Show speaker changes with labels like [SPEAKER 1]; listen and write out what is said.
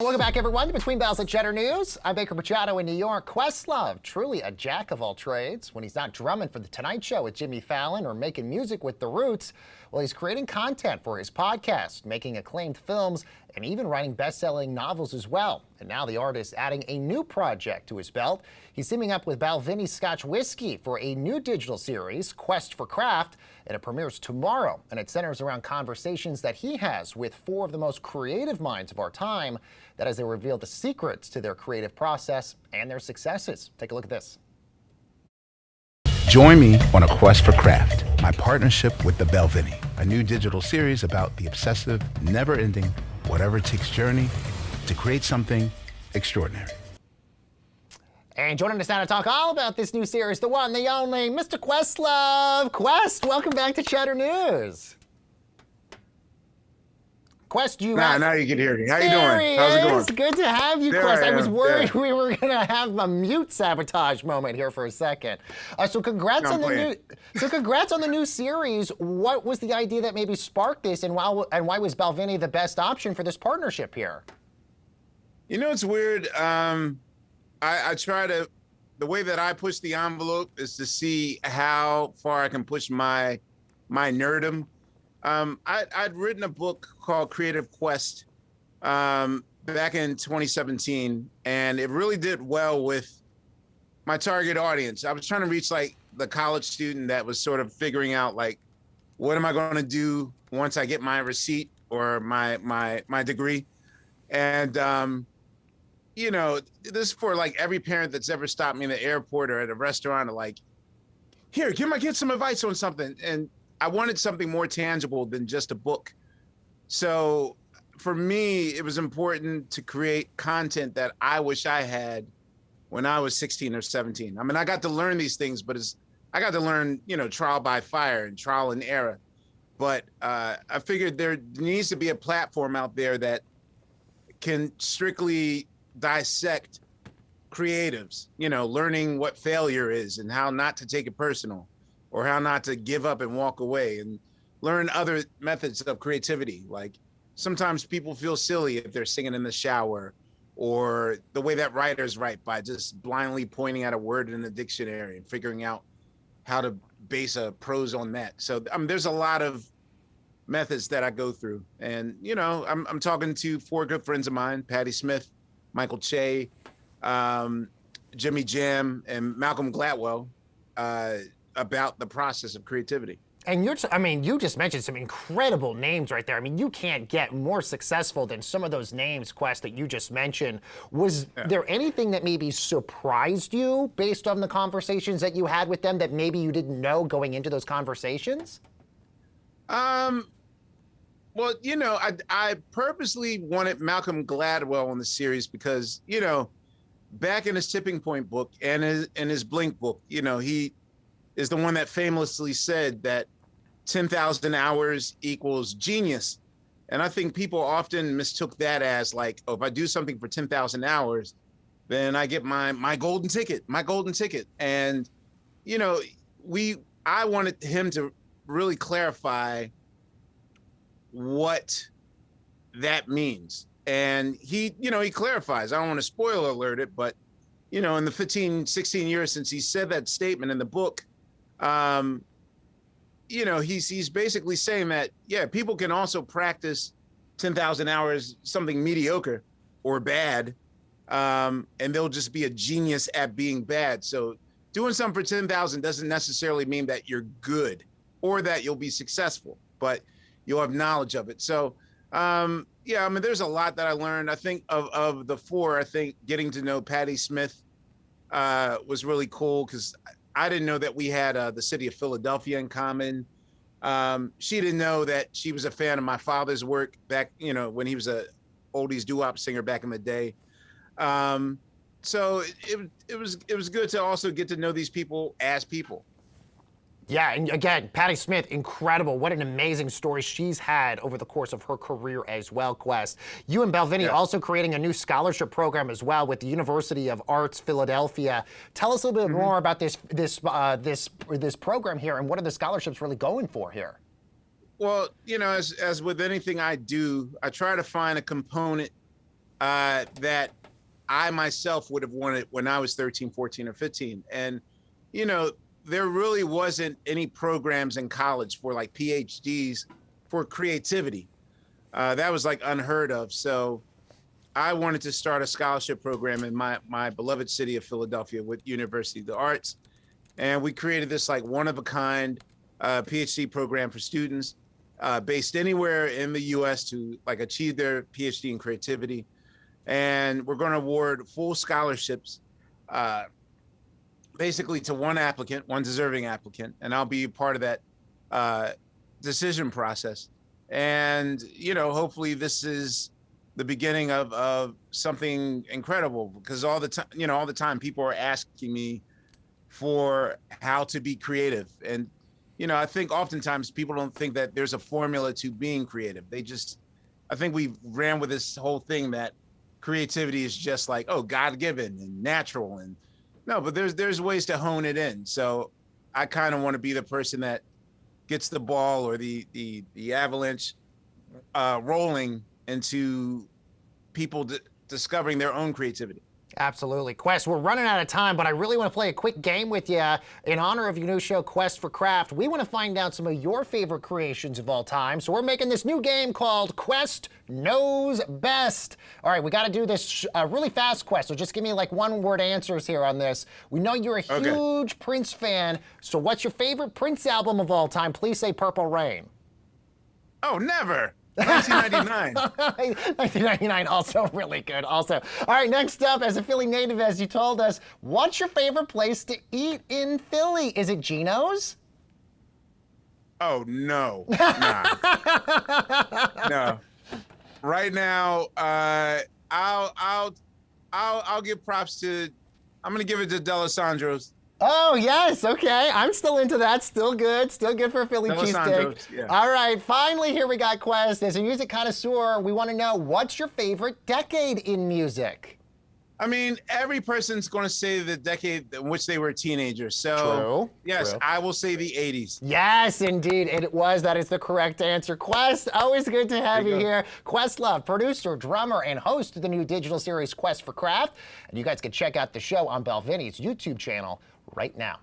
[SPEAKER 1] Welcome back, everyone, to Between Bells and Cheddar News. I'm Baker Machado in New York. Questlove, truly a jack of all trades. When he's not drumming for The Tonight Show with Jimmy Fallon or making music with The Roots, well, he's creating content for his podcast, making acclaimed films, and even writing best-selling novels as well. And now the artist adding a new project to his belt. He's teaming up with Balvenie Scotch Whiskey for a new digital series, Quest for Craft, and it premieres tomorrow. And it centers around conversations that he has with four of the most creative minds of our time, that as they reveal the secrets to their creative process and their successes. Take a look at this.
[SPEAKER 2] Join me on a quest for craft, my partnership with the Balvenie, a new digital series about the obsessive, never-ending, whatever-it-takes journey to create something extraordinary.
[SPEAKER 1] And joining us now to talk all about this new series, the one, the only, Mr. Questlove. Quest, welcome back to Cheddar News. Quest,
[SPEAKER 3] now you can hear me. How you doing? How's it going?
[SPEAKER 1] It's good to have you, Quest. I was worried we were gonna have a mute sabotage moment here for a second. So congrats on the new series. What was the idea that maybe sparked this, and why was Balvenie the best option for this partnership here?
[SPEAKER 3] You know, it's weird. I try to. The way that I push the envelope is to see how far I can push my nerdom. I'd written a book called Creative Quest back in 2017, and it really did well with my target audience. I was trying to reach like the college student that was sort of figuring out like, what am I going to do once I get my receipt or my degree? And you know, this is for like every parent that's ever stopped me in the airport or at a restaurant, or like, here, give my kid some advice on something. And I wanted something more tangible than just a book. So for me, it was important to create content that I wish I had when I was 16 or 17. I mean, I got to learn these things, but I got to learn, you know, trial by fire and trial and error. But I figured there needs to be a platform out there that can strictly dissect creatives, you know, learning what failure is and how not to take it personal, or how not to give up and walk away, and learn other methods of creativity. Like sometimes people feel silly if they're singing in the shower, or the way that writers write by just blindly pointing at a word in the dictionary and figuring out how to base a prose on that. So there's a lot of methods that I go through. And, you know, I'm talking to four good friends of mine, Patti Smith, Michael Che, Jimmy Jam, and Malcolm Gladwell, about the process of creativity.
[SPEAKER 1] And you just mentioned some incredible names right there. I mean, you can't get more successful than some of those names, Quest, that you just mentioned. Was there anything that maybe surprised you based on the conversations that you had with them that maybe you didn't know going into those conversations?
[SPEAKER 3] Well, you know, I purposely wanted Malcolm Gladwell on the series because, you know, back in his Tipping Point book and in his Blink book, you know, he is the one that famously said that 10,000 hours equals genius. And I think people often mistook that as like, oh, if I do something for 10,000 hours, then I get my golden ticket. And, you know, I wanted him to really clarify what that means. And he clarifies. I don't want to spoiler alert it, but, you know, in the 15, 16 years since he said that statement in the book, you know, he's basically saying that, yeah, people can also practice 10,000 hours, something mediocre or bad, and they'll just be a genius at being bad. So doing something for 10,000 doesn't necessarily mean that you're good or that you'll be successful, but you'll have knowledge of it. So, yeah, I mean, there's a lot that I learned. I think of the four, I think getting to know Patti Smith was really cool because I didn't know that we had the city of Philadelphia in common. She didn't know that she was a fan of my father's work back, you know, when he was a oldies doo-wop singer back in the day. So it was good to also get to know these people as people.
[SPEAKER 1] Yeah, and again, Patti Smith, incredible. What an amazing story she's had over the course of her career as well, Quest. You and Balvenie also creating a new scholarship program as well with the University of Arts Philadelphia. Tell us a little bit more about this program here, and what are the scholarships really going for here?
[SPEAKER 3] Well, you know, as with anything I do, I try to find a component that I myself would have wanted when I was 13, 14, or 15. And, you know, there really wasn't any programs in college for like PhDs for creativity. That was like unheard of. So I wanted to start a scholarship program in my beloved city of Philadelphia with University of the Arts. And we created this like one of a kind PhD program for students based anywhere in the US to like achieve their PhD in creativity. And we're going to award full scholarships basically to one applicant, one deserving applicant. And I'll be part of that decision process. And, you know, hopefully this is the beginning of something incredible, because all the time people are asking me for how to be creative. And, you know, I think oftentimes people don't think that there's a formula to being creative. I think we ran with this whole thing that creativity is just like, oh, God-given and natural. And no, but there's ways to hone it in. So I kind of want to be the person that gets the ball or the avalanche rolling into people discovering their own creativity.
[SPEAKER 1] Absolutely. Quest, we're running out of time, but I really want to play a quick game with you in honor of your new show, Quest for Craft. We want to find out some of your favorite creations of all time. So we're making this new game called Quest Knows Best. All right, we got to do this really fast, Quest. So just give me like one-word answers here on this. We know you're a huge Prince fan. So what's your favorite Prince album of all time? Please say Purple Rain.
[SPEAKER 3] Oh, never. 1999.
[SPEAKER 1] 1999, also really good. Also, all right. Next up, as a Philly native, as you told us, what's your favorite place to eat in Philly? Is it Gino's?
[SPEAKER 3] Oh no, nah. No. Right now, I'll give props to. I'm gonna give it to D'Alessandro's.
[SPEAKER 1] Oh, yes. Okay. I'm still into that. Still good. Still good for a Philly cheesesteak.
[SPEAKER 3] Yeah.
[SPEAKER 1] All right. Finally, here we got Quest. As a music connoisseur, we want to know, what's your favorite decade in music?
[SPEAKER 3] I mean, every person's going to say the decade in which they were teenagers. So, yes, I will say the 80s.
[SPEAKER 1] Yes, indeed. It was. That is the correct answer. Quest, always good to have you here. Questlove, producer, drummer, and host of the new digital series Quest for Craft. And you guys can check out the show on Balvenie's YouTube channel right now.